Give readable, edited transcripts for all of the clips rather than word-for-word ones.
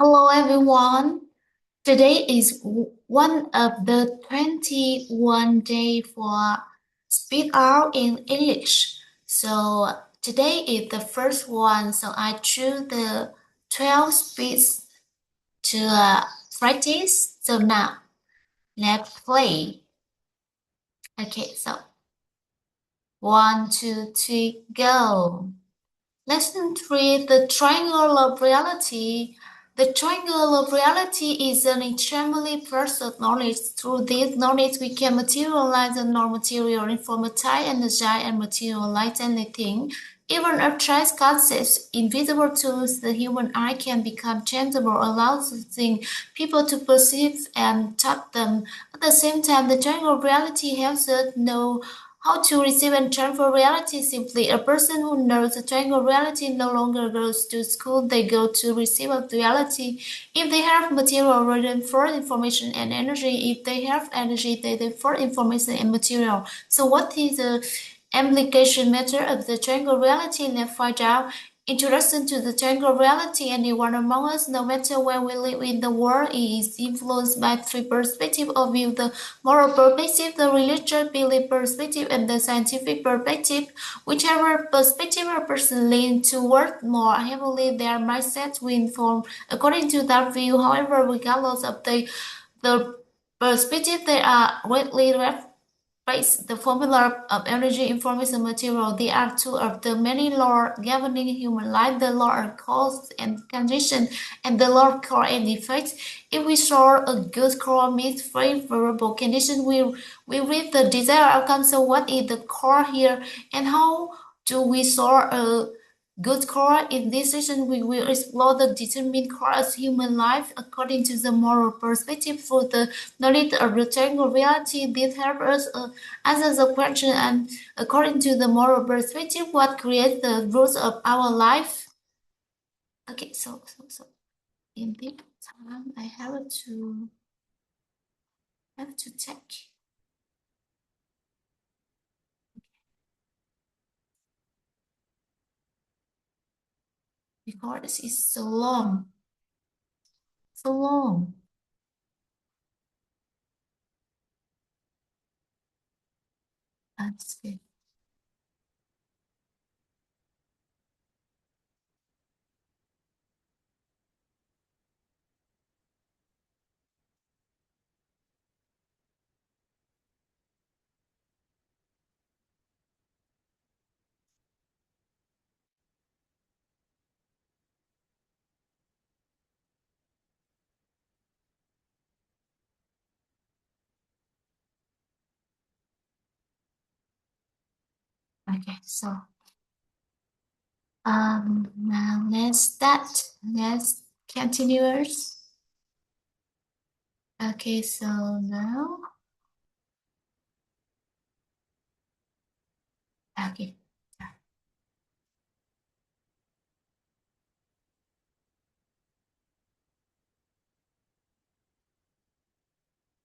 Hello everyone. Today is one of the 21 day for speed out in English. So today is the first one. So I choose the 12 speeds to practice. So now let's play. Okay, so 1, 2, 3, go. Lesson 3, the triangle of reality. The triangle of reality is an extremely personal knowledge. Through this knowledge, we can materialize the non-material, informatize, energize, and materialize anything. Even abstract concepts, invisible tools, the human eye can become tangible, allowing people to perceive and touch them. At the same time, the triangle of reality helps us know how to receive and transfer reality simply. A person who knows the triangle reality no longer goes to school, they go to receive a reality. If they have material, they for information and energy. If they have energy, they for information and material. So what is the implication matter of the triangle reality? Let's find out. Introduction to the triangle reality. Anyone among us, no matter where we live in the world, is influenced by three perspectives of view: the moral perspective, the religious belief perspective, and the scientific perspective. Whichever perspective a person leans toward more heavily, their mindset will inform according to that view. However, regardless of the perspective, they are greatly replace the formula of energy, information, material. They are two of the many laws governing human life: the law of cause and condition, and the law of cause and effect. If we saw a good core meets favorable condition, we reap the desired outcome. So what is the core here, and how do we solve a good core? In this session, we will explore the determined core of human life according to the moral perspective. For the knowledge of rectangle reality, this helps us answer the question, and according to the moral perspective, what creates the rules of our life? Okay, so in this time, I have to check because it's so long, so long. That's good. Okay, so now let's start. Let's continue. Okay, so now, okay.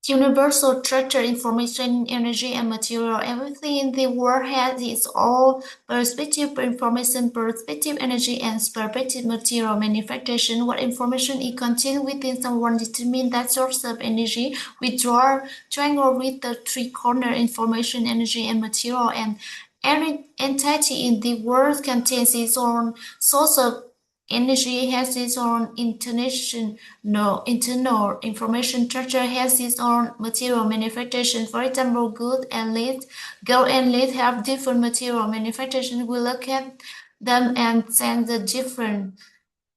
Universal structure, information, energy, and material. Everything in the world has its own perspective, information, perspective, energy, and perspective, material. Manifestation, what information is contained within someone determine that source of energy. We draw triangle with the three corner: information, energy, and material. And every entity in the world contains its own source of energy, has its own internal information structure, has its own material manifestation. For example, gold and lead have different material manifestation. We look at them and sense the difference.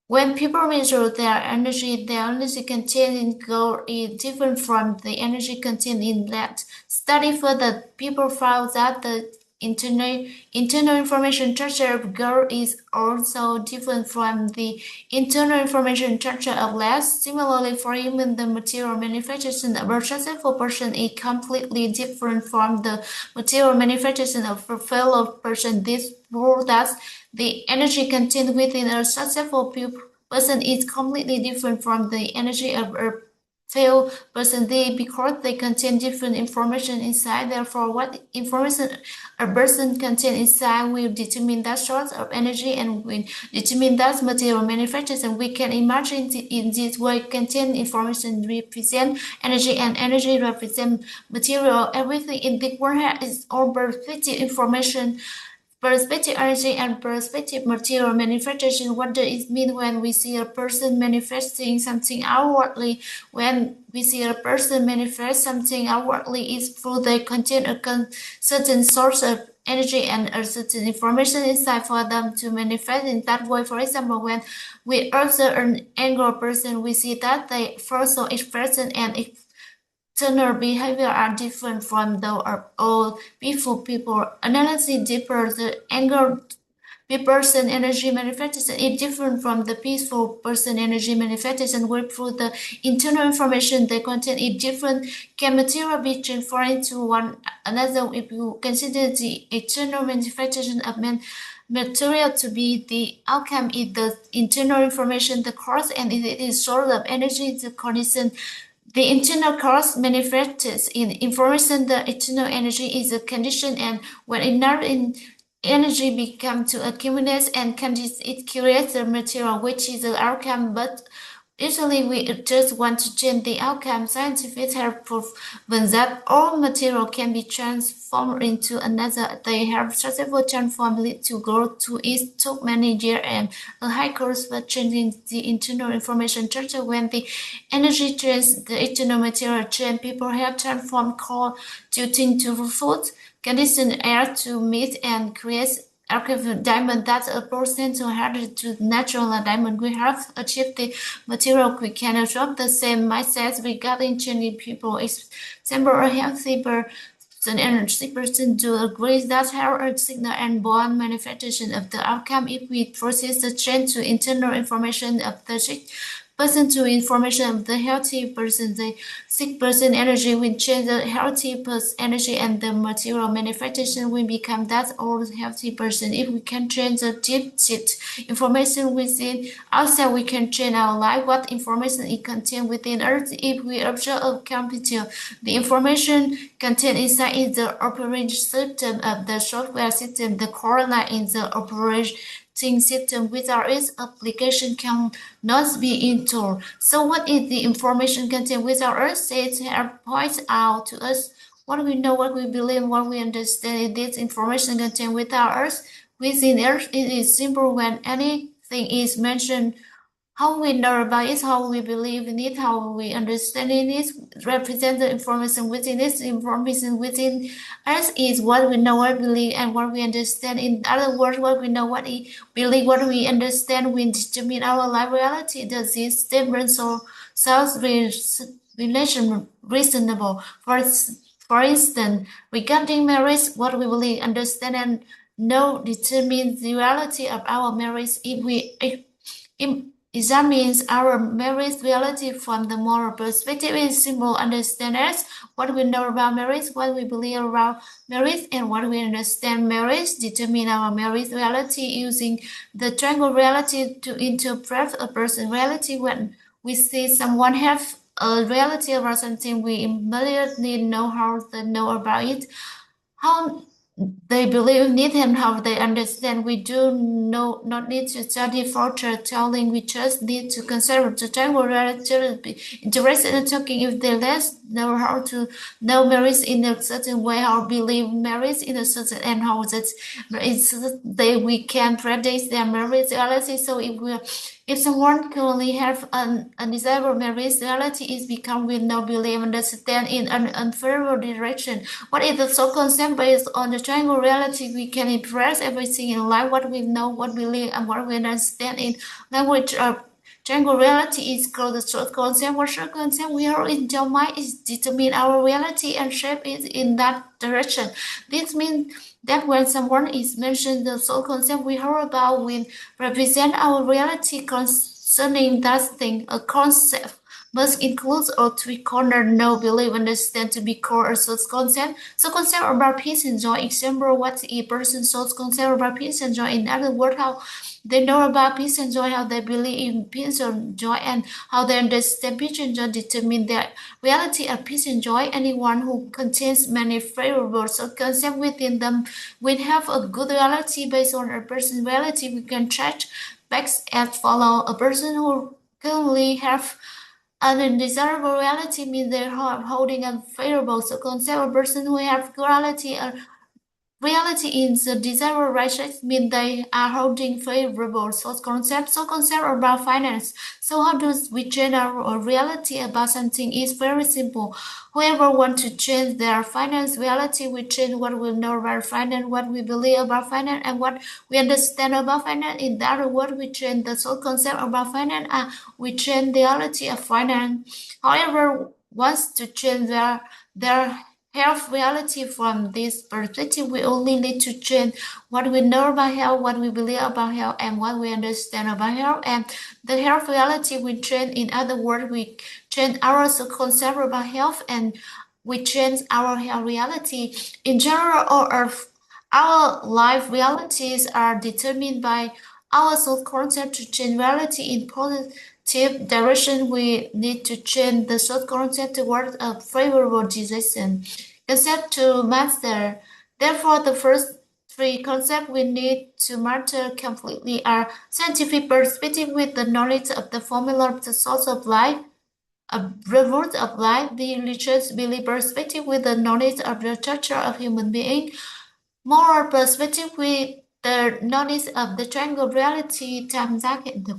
When people measure their energy contained in gold is different from the energy contained in lead. Study further, people found that the internal information structure of gold is also different from the internal information structure of lead. Similarly, for human, the material manifestation of a successful person is completely different from the material manifestation of a fellow person. This proves that the energy contained within a successful person is completely different from the energy of a fail person D because they contain different information inside. Therefore, what information a person contains inside will determine that source of energy and will determine that material manufactures. And we can imagine in this way contain information represent energy and energy represent material. Everything in the world is all perspective information. Perspective energy and perspective material manifestation. What does it mean when we see a person manifesting something outwardly? When we see a person manifest something outwardly, is through they contain a certain source of energy and a certain information inside for them to manifest in that way. For example, when we observe an angry person, we see that they facial expression and external behavior are different from those of all peaceful people. Analysis deeper, the anger person energy manifestation is different from the peaceful person energy manifestation. Where through the internal information they contain is different. Can material be transformed to one another? If you consider the external manifestation of material to be the outcome is the internal information, the cause, and it is source of energy, the condition. The internal cause manifests in information. The external energy is a condition, and when enough energy becomes to accumulate and condense, it creates the material, which is the outcome. But usually we just want to change the outcome. Scientists have proven that all material can be transformed into another. They have successfully transformed it to grow to it took many years and a high cost, but changing the internal information structure. When the energy changes, the external material change. People have transformed coal to tin to food, condition air to meat, and create archival diamond. That's a percent harder to natural diamond. We have achieved the material we can adopt the same mindset regarding changing people. Example, a healthy person and 6% do agree that have a signal and bond manifestation of the outcome. If we process the change to internal information of the person to information of the healthy person, the sick person energy will change the healthy person energy, and the material manifestation will become that old healthy person. If we can change the deep seat information within outside, we can change our life. What information it contains within Earth? If we observe a computer, the information contained inside is the operating system of the software system. The core line in the operating system. Without its application cannot be installed. So what is the information contained without us? It points out to us what we know, what we believe, what we understand. This information contained without us. Within us, it is simple. When anything is mentioned, how we know about it, how we believe in it, how we understand it, represent the information within it. Information within us is what we know, what we believe, and what we understand. In other words, what we know, what we believe, what we understand will determine our life reality. Does this statement sounds reasonable? For instance, regarding marriage, what we believe, understand, and know determines the reality of our marriage. If we examines our marriage reality from the moral perspective, it is simple. Understand us, what we know about marriage, what we believe about marriage, and what we understand marriage determine our marriage reality. Using the triangle reality to interpret a person's reality. When we see someone have a reality about something, we immediately know how they know about it, how they believe need and how they understand. We do not need to study foretelling. We just need to consider the triangle reality. Interested in talking if they less know how to know marriage in a certain way, how believe marriage in a certain, and how that we can predict their marriage reality. So if someone currently have an undesirable marriage reality, is become will not believe understand in an unfavorable direction. What is the so concept based on the triangle reality? We can impress everything in life, what we know, what we believe, and what we understand in language of triangle reality is called the short concept. What short concept we have in your mind is determine our reality and shape it in that direction. This means that when someone is mentioned, the soul concept we heard about will represent our reality concerning that thing, a concept. must include or three-corner know, believe, understand to be core or source concept. So concept about peace and joy. Example, what a person source concept about peace and joy. In other words, how they know about peace and joy, how they believe in peace and joy, and how they understand peace and joy determine their reality of peace and joy. Anyone who contains many favorable concepts within them will have a good reality based on a person's reality. We can track facts as follow. A person who currently have an undesirable reality means they are holding a favorable concept. A person who have reality reality in the desirable righteous mean they are holding favorable source concept. So concept about finance. So how do we change our reality about something is very simple. Whoever want to change their finance reality, we change what we know about finance, what we believe about finance, and what we understand about finance. In other words, we change the source concept about finance, and we change the reality of finance. However, wants to change their health reality from this perspective, we only need to change what we know about health, what we believe about health, and what we understand about health. And the health reality we change, in other words, we change our concept about health and we change our health reality. In general, our life realities are determined by our self concept. To change reality in positive direction, we need to change the short concept towards a favorable decision. Concept to master. Therefore, the first three concepts we need to master completely are scientific perspective with the knowledge of the formula of the source of life, a root of life, the religious belief perspective with the knowledge of the structure of human being, moral perspective with the knowledge of the triangle reality tam giác hiện thực.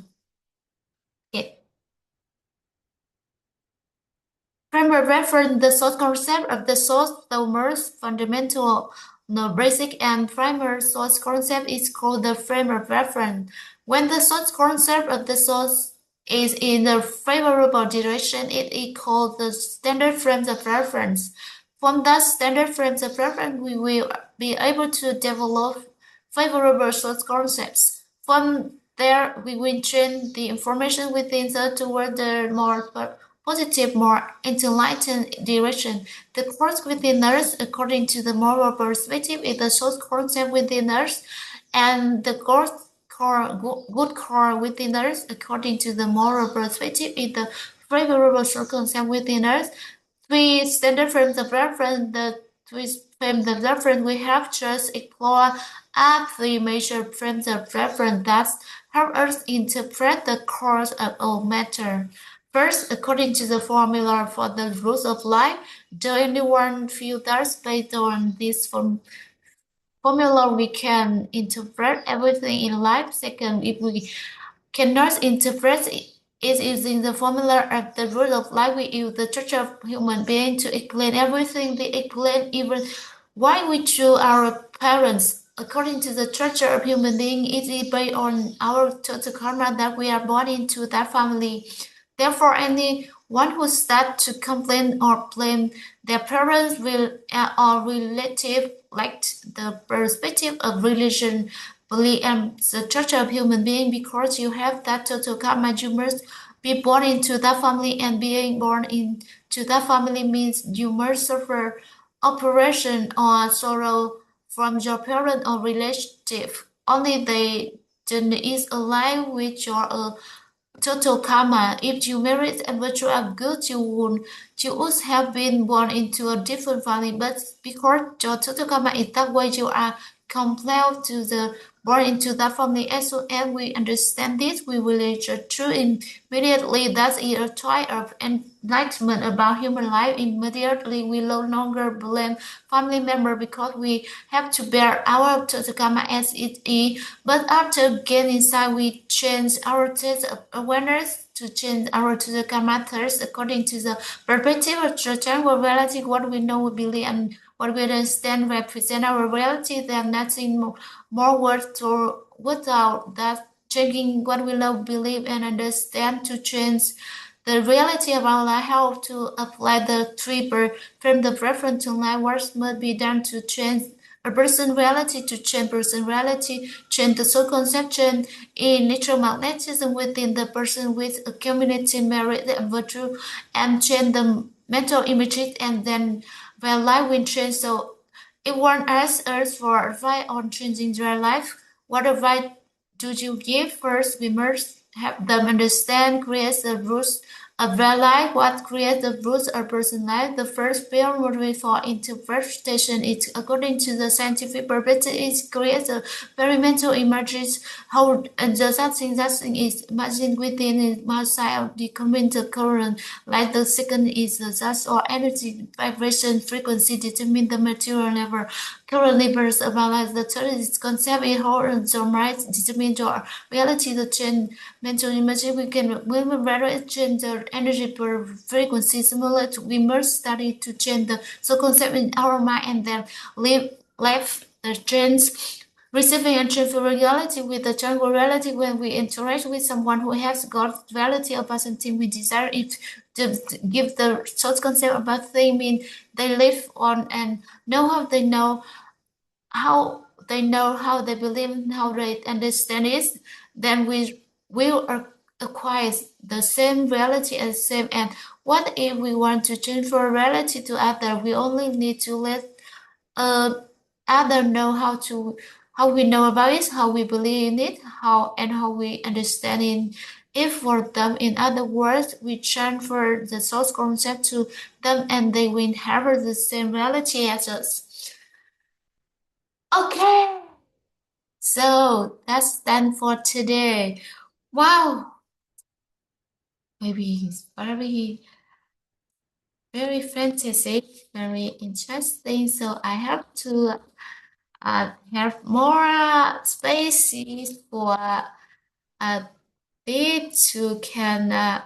Frame of reference, the source concept of the source, the most fundamental, the basic and primary source concept is called the frame of reference. When the source concept of the source is in the favorable direction, it is called the standard frames of reference. From that standard frames of reference, we will be able to develop favorable source concepts. From there, we will change the information within the toward the more positive, more enlightened direction. The course within us, according to the moral perspective, is the source concept within us, and the good core within us, according to the moral perspective, is the favorable source concept within us. Three standard frames of reference. The three frames of reference we have just explored are three major frames of reference that help us interpret the course of all matter. First, according to the formula for the rules of life, do anyone feel that based on this formula we can interpret everything in life? Second, if we cannot interpret it using the formula of the rule of life, we use the structure of human being to explain everything. They explain even why we choose our parents. According to the structure of human being, it is based on our total karma that we are born into that family. Therefore, anyone who starts to complain or blame their parents will or relative lack the perspective of religion, belief, and the structure of human being. Because you have that total karma, you must be born into that family, and being born into that family means you must suffer oppression or sorrow from your parent or relative. Only they is alive with your total karma. If you merit and virtue are good, you would have been born into a different family. But because your total karma is that way, you are compelled to the born into that family. As soon as we understand this, we will reach a true immediately. That is a trial of enlightenment about human life. Immediately, we no longer blame family member because we have to bear our total karma as it is. But after gaining insight, we change our state of awareness to change our total karma thirst according to the perspective of the triangle reality. What we know, we believe, and what we understand represent our reality. There's nothing more worth or without that changing what we love, believe, and understand to change the reality of our life. How to apply the three frame of reference to life, what must be done to change a person reality to change person reality, change the soul conception in natural magnetism within the person with a community merit and virtue, and change the mental images, and then their life will change. So if one asks us for advice on changing their life, what advice do you give? First, we must have them understand, create the roots of their life. What creates the roots of a person's life? The first boundary for interpretation is, according to the scientific perspective, it creates a very mental images, how the something that is imagined within it outside of the computer current. Like the second is the dust or energy vibration frequency determine the material level. Currently, birds about the third is concept in whole so right determine your reality. The change mental image we can very change the energy per frequency similar to we must study to change the so concept in our mind and then live left the change receiving and transferring reality with the jungle reality. When we interact with someone who has got reality about something we desire it to give the short concept about thing mean they live on and know how they believe and how they understand it, then we will acquire the same reality as same. And what if we want to transfer reality to other? We only need to let uh, other know how we know about it, how we believe in it, how we understand it. If for them, in other words, we transfer the source concept to them and they will inherit the same reality as us. Okay, so that's done for today. Wow, maybe it's very fantastic, very interesting. So I have to have more spaces for bit to can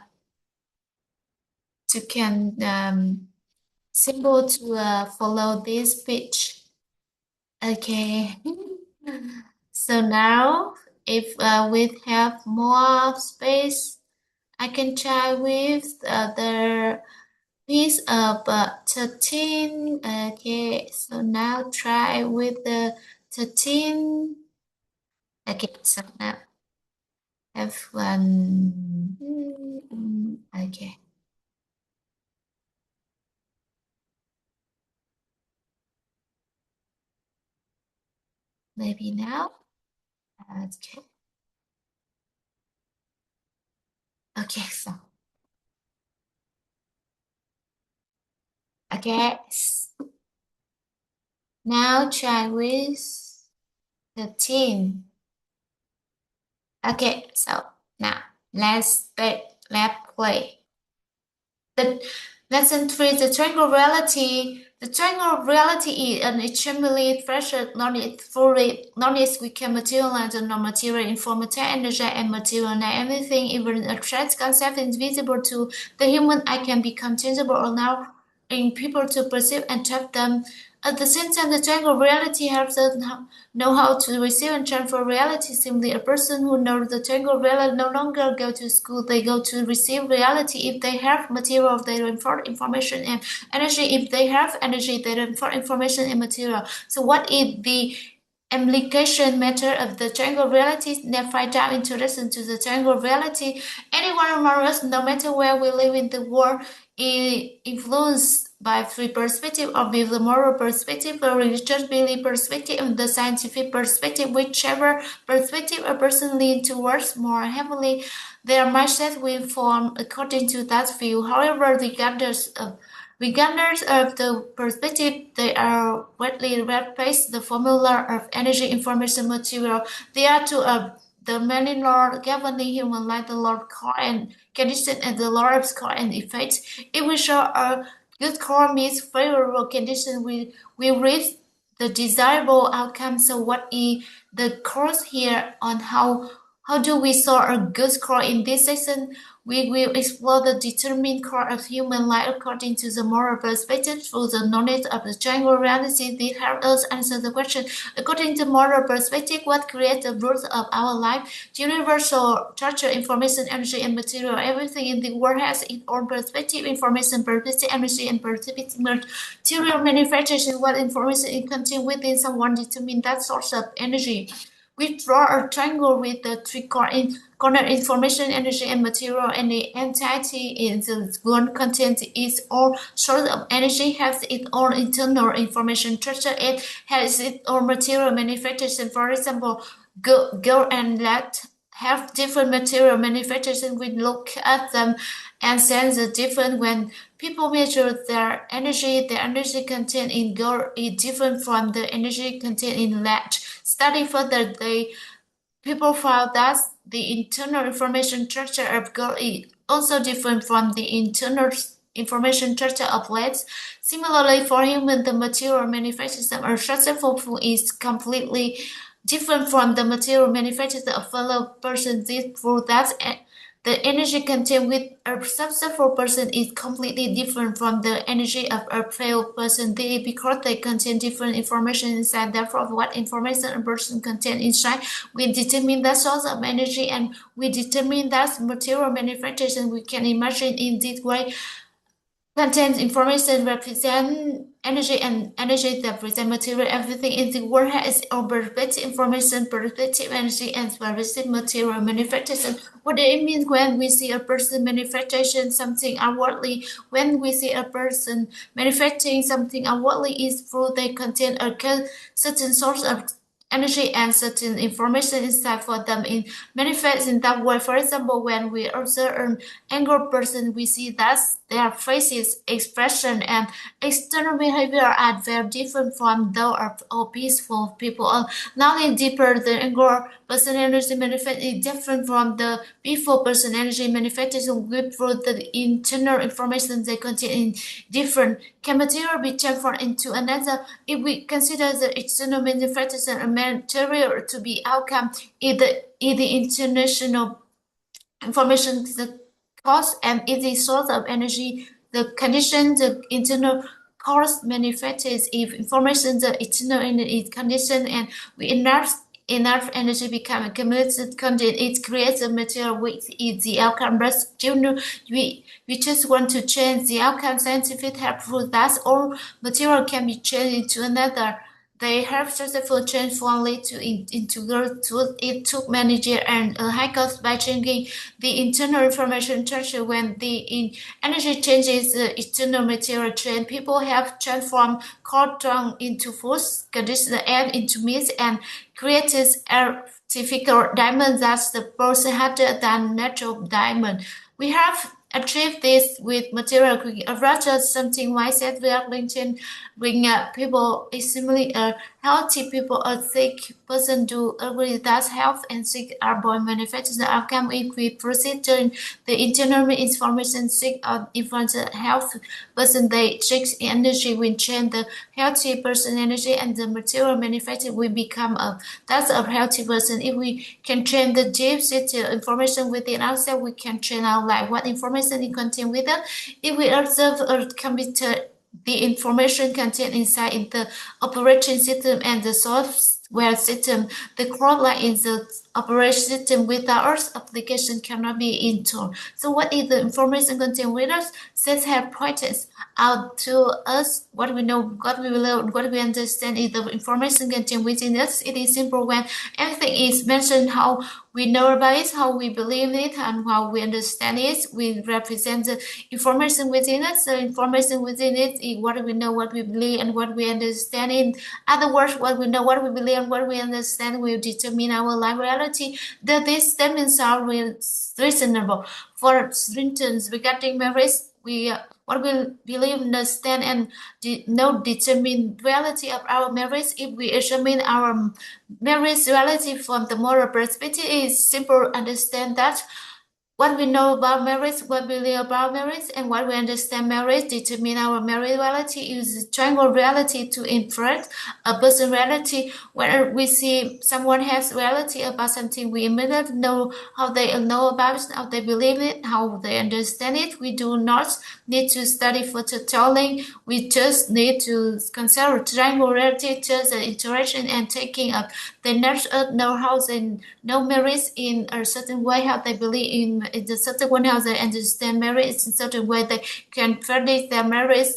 symbol to follow this page. Okay. So now if we have more space, I can try with the piece of 13. Okay, so now try with the 13. Okay, so now F1. Okay, maybe now. Okay, okay, so okay. Now try with 13. Okay, so now let's play. The lesson three, the triangle reality. The triangle reality is an extremely pressure knowledge we can materialize and non-material informative energy and material. Now everything, even a threat concept is visible to the human eye can become tangible or now in people to perceive and trap them. At the same time, the triangle reality helps us know how to receive and transfer reality. Simply, a person who knows the triangle reality no longer go to school; they go to receive reality. If they have material, they infer information and energy. If they have energy, they infer information and material. So, what is the implication matter of the triangle reality? Now, find out introduction to the triangle reality. Anyone among us, no matter where we live in the world, is influenced by three perspectives of the moral perspective, the religious belief perspective, and the scientific perspective. Whichever perspective a person leans towards more heavily, their mindset will form according to that view. However, regardless of the perspective, they are widely replaced the formula of energy, information, material. They are to the many laws governing human life, the law of cause and condition, and the law of cause and effect. If we show a good core means favorable condition, we reach the desirable outcome. So what is the course here on how How do we sort a good score? In this section, we will explore the determined core of human life according to the moral perspective through the knowledge of the triangle reality. This helps us answer the question, according to moral perspective, what creates the root of our life? Universal structure, information, energy, and material. Everything in the world has its own perspective, information, perspective, energy, and perspective. Material manifestation, what information it contains within someone determine that source of energy. We draw a triangle with the three corner information, energy, and material, and the entity in the one contains its own source of energy, has its own internal information structure, and has its own material manifestation. For example, gold and lead have different material manifestation. We look at them and sense the difference when people measure their energy. The energy content in gold is different from the energy content in lead. Study further, people found that the internal information structure of gold is also different from the internal information structure of lead. Similarly, for humans, the material manifestation of successful food is completely different from the material manifestation of fellow person. This proves that the energy contained with a successful person is completely different from the energy of a failed person. Because they contain different information inside. Therefore, what information a person contains inside, we determine the source of energy, and we determine that material manifestation. We can imagine in this way. Contains information represent energy, and energy represent material. Everything in the world has own perspective, information, perspective, energy, and perspective material manifestation. What do it mean when we see a person manifestation something outwardly? When we see a person manifesting something outwardly, is through they contain a certain source of energy and certain information inside for them in manifest in that way. For example, when we observe an angry person, we see that their faces, expression, and external behavior are very different from those of peaceful people. Knowledge deeper, the angry person energy manifest is different from the peaceful person energy manifestation. With through the internal information they contain in different. Can material be transformed into another? If we consider the external manifestation of material to be outcome, if the international information, the cause, and if the source of energy, the condition, the internal cause manifests. If information, the external energy condition, and we enough energy become accumulated content, it creates a material which is the outcome. But we just want to change the outcome. Scientific helpful that all material can be changed into another. They have successfully changed one lead to integer tool. It took many years and a high cost by changing the internal information structure. When the energy changes the external material change, people have transformed cotton into foods, conditioned air into meat, and created artificial diamonds that's the person harder than natural diamond. We have achieved this with material quick. Rather something mindset where LinkedIn bring people extremely healthy people, a sick person do agree that health and sick are born manifested outcome if we proceed to the internal information sick or influence health person they check energy will change the healthy person energy, and the material manifested will become a that's a healthy person. If we can change the deep seated information within ourselves, we can change our life. What information it contains within? If we observe a computer, the information contained inside in the operating system and the software system, the core line in the operating system without application cannot be installed. So what is the information contained with us? Sets have pointed out to us what we know, what we learn, what we understand is the information contained within us. It is simple when everything is mentioned, how we know about it, how we believe it, and how we understand it. We represent the information within us. The information within it is what we know, what we believe, and what we understand. In other words, what we know, what we believe, and what we understand will determine our life reality. These statements are reasonable. For instance, regarding marriage, what we believe, understand, and know determine reality of our marriage. If we examine our marriage reality from the moral perspective, it is simple to understand that What we know about marriage, what we believe about marriage, and what we understand marriage determine our marriage reality. Use triangle reality to interpret a person's reality. When we see someone has reality about something, we immediately know how they know about it, how they believe it, how they understand it. We do not need to study for tutorialing. We just need to consider triangle reality, just the interaction and taking up. They next know how they know marriage in a certain way, how they believe in a certain way, how they understand marriage in a certain way, they can predict their marriage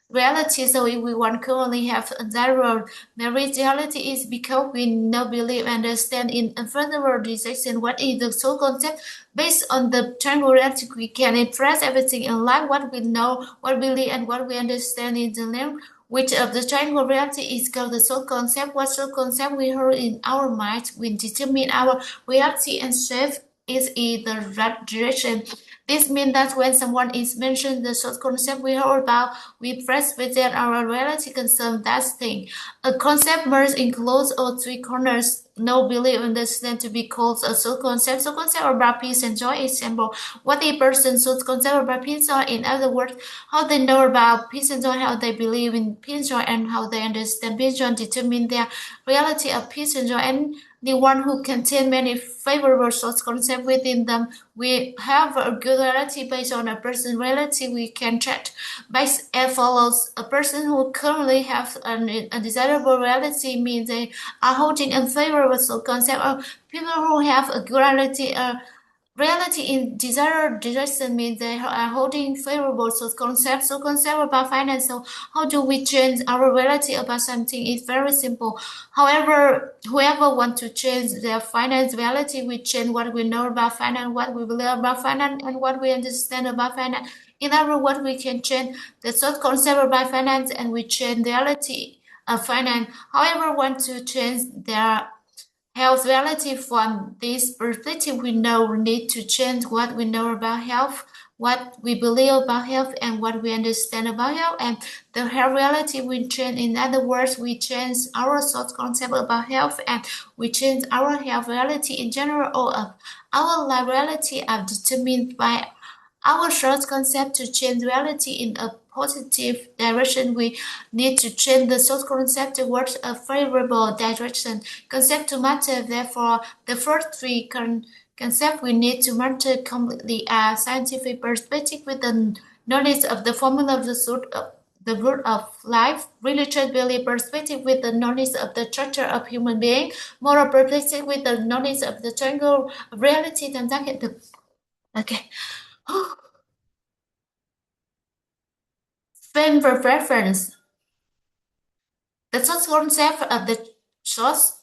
reality. So if we want currently have a general marriage reality is because we now believe and understand in a further dissection what is the soul concept. Based on the triangle reality, we can impress everything in life, what we know, what we believe, and what we understand in the life. Which of the triangle reality is called the soul concept. What soul concept we heard in our mind will determine our reality and shape is in the right direction. This means that when someone is mentioned the soul concept we heard about, we press within our reality concern that thing. A concept must include all three corners. No belief understand to be called a soul concept. Soul concept about peace and joy. Example: what a person soul concept about peace and joy. In other words, how they know about peace and joy, how they believe in peace and joy, and how they understand peace and joy determine their reality of peace and joy. And the one who contain many favorable source concepts within them, we have a good reality based on a person's reality. We can check based as follows: a person who currently have an undesirable reality means they are holding unfavorable source concept. Or people who have a good reality, reality in desired direction means they are holding favorable source concept. So concept about finance. So how do we change our reality about something? It's very simple. However, whoever want to change their finance reality, we change what we know about finance, what we believe about finance, and what we understand about finance. In other words, we can change the source concept about finance, and we change the reality of finance. However, want to change their health reality from this perspective, we know we need to change what we know about health, what we believe about health, and what we understand about health. And the health reality we change. In other words, we change our thought concept about health, and we change our health reality in general. All of our life reality are determined by our short concept. To change reality in a positive direction, we need to change the short concept towards a favorable direction. Concept to matter, therefore, the first three concepts we need to matter completely a scientific perspective with the knowledge of the formula of the root of life, religious belief perspective with the knowledge of the structure of human being, moral perspective with the knowledge of the triangle of reality, and that okay. Frame of reference. The source concept of the source,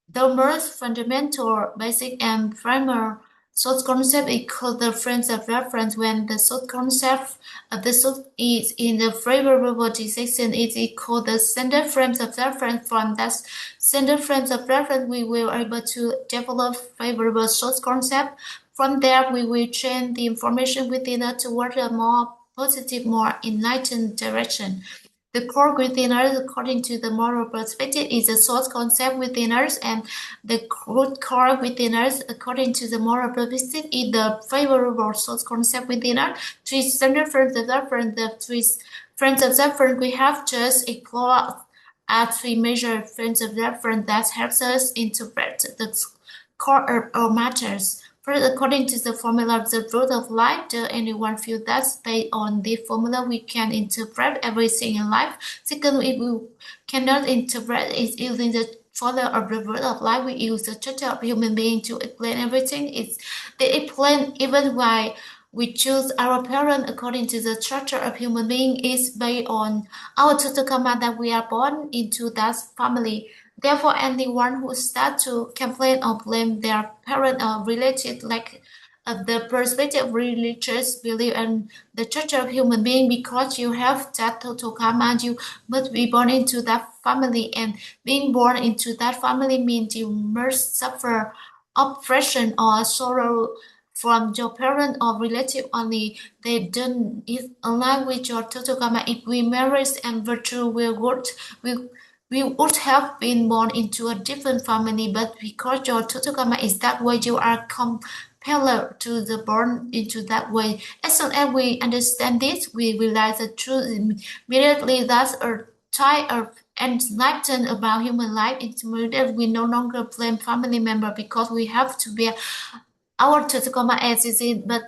the most fundamental, basic, and primal source concept is called the frame of reference. When the source concept of the source is in the favorable direction, it is called the center frame of reference. From that center frame of reference, we will be able to develop favorable source concept. From there, we will change the information within it toward a more positive, more enlightened direction. The core within us, according to the moral perspective, is a source concept within us, and the root core within us, according to the moral perspective, is the favorable source concept within us. Three standard frames of reference. The three frames of reference we have just explored are three major frames of reference that helps us interpret the core of matters. First, according to the formula of the root of life, does anyone feel that based on this formula we can interpret everything in life? Second, if we cannot interpret it using the formula of the root of life, we use the structure of human being to explain everything. They explain even why we choose our parent according to the structure of human being is based on our total karma that we are born into that family. Therefore, anyone who starts to complain or blame their parent or related like the perspective of religious belief and the structure of human being, because you have that total karma, you must be born into that family, and being born into that family means you must suffer oppression or sorrow from your parent or relative only. They don't align with your total karma. If we merit and virtue, we would have been born into a different family, but because your total karma is that way, you are compelled parallel to the born into that way. As soon as we understand this, we realize the truth immediately. That's a type of enlightened about human life. It's that we no longer blame family member because we have to be our Tacoma as is it, but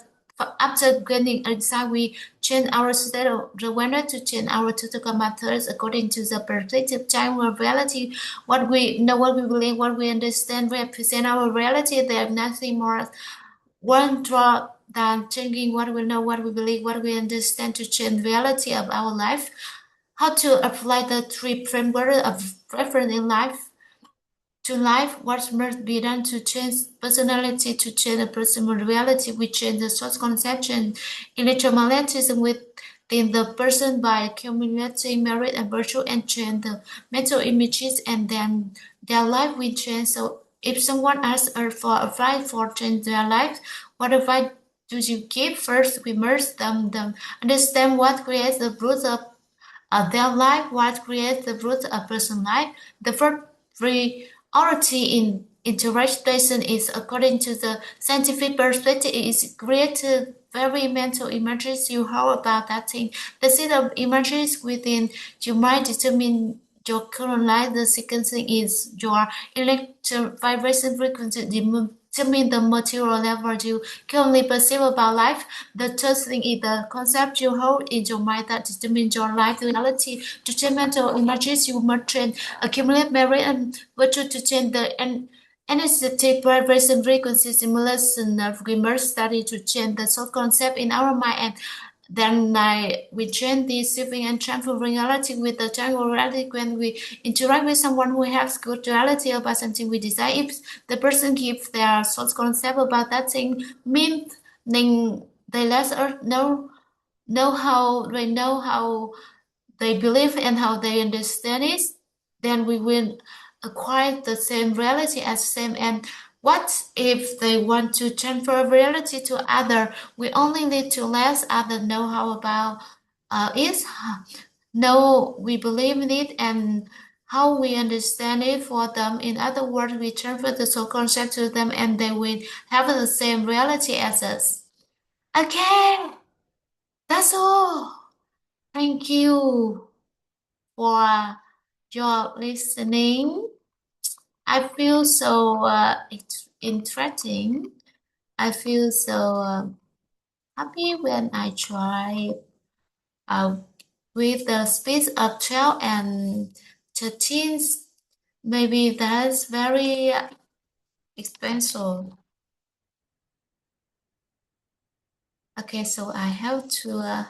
after gaining insight, we change our state of awareness to change our Tacoma methods according to the perspective, time, or reality. What we know, what we believe, what we understand, represent our reality. There's nothing more one drop than changing what we know, what we believe, what we understand to change reality of our life. How to apply the three framework of reference in life to life, what must be done to change personality, to change the personal reality, we change the source conception, electromagnetism within the person by accumulating merit and virtue and change the mental images and then their life will change. So if someone asks us for advice for change their life, what advice do you give? First, we must them understand what creates the root of their life, what creates the root of personal life. The first priority in interpretation is according to the scientific perspective is created very mental images you heard about that thing. The set of images within your mind determine your current life. The second thing is your electron vibration frequency determine the material level you currently perceive about life. The third thing is the concept you hold in your mind that determines your life reality. To change mental images, you must train, accumulate merit and virtue to change the energetic vibration frequency simulation of remote study to change the self-concept in our mind and then we change the receiving and transferring reality with the tangible reality when we interact with someone who has good reality about something we desire. If the person gives their source concept about that thing, means then they let us know how they believe and how they understand it, then we will acquire the same reality as same. And what if they want to transfer reality to other? We only need to let other know how about it, know we believe in it, and how we understand it for them. In other words, we transfer the soul concept to them, and they will have the same reality as us. Okay, that's all. Thank you for your listening. I feel so interesting. I feel so happy when I try uh, with the speed of 12 and 13. Maybe that's very expensive. Okay, so I have to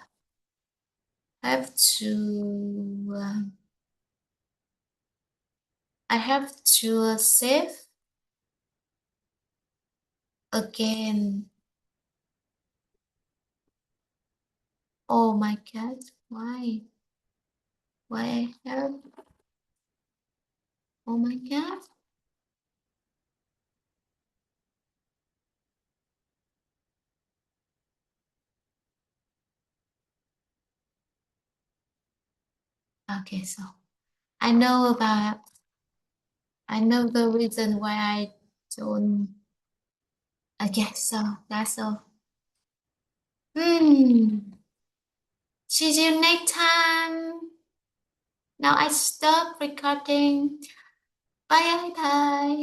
I have to save again. Oh my God, why? Why I have? Oh my God. Okay, so I know about, I know the reason why I don't. Okay, so that's all. Hmm. See you next time. Now I stop recording. Bye bye.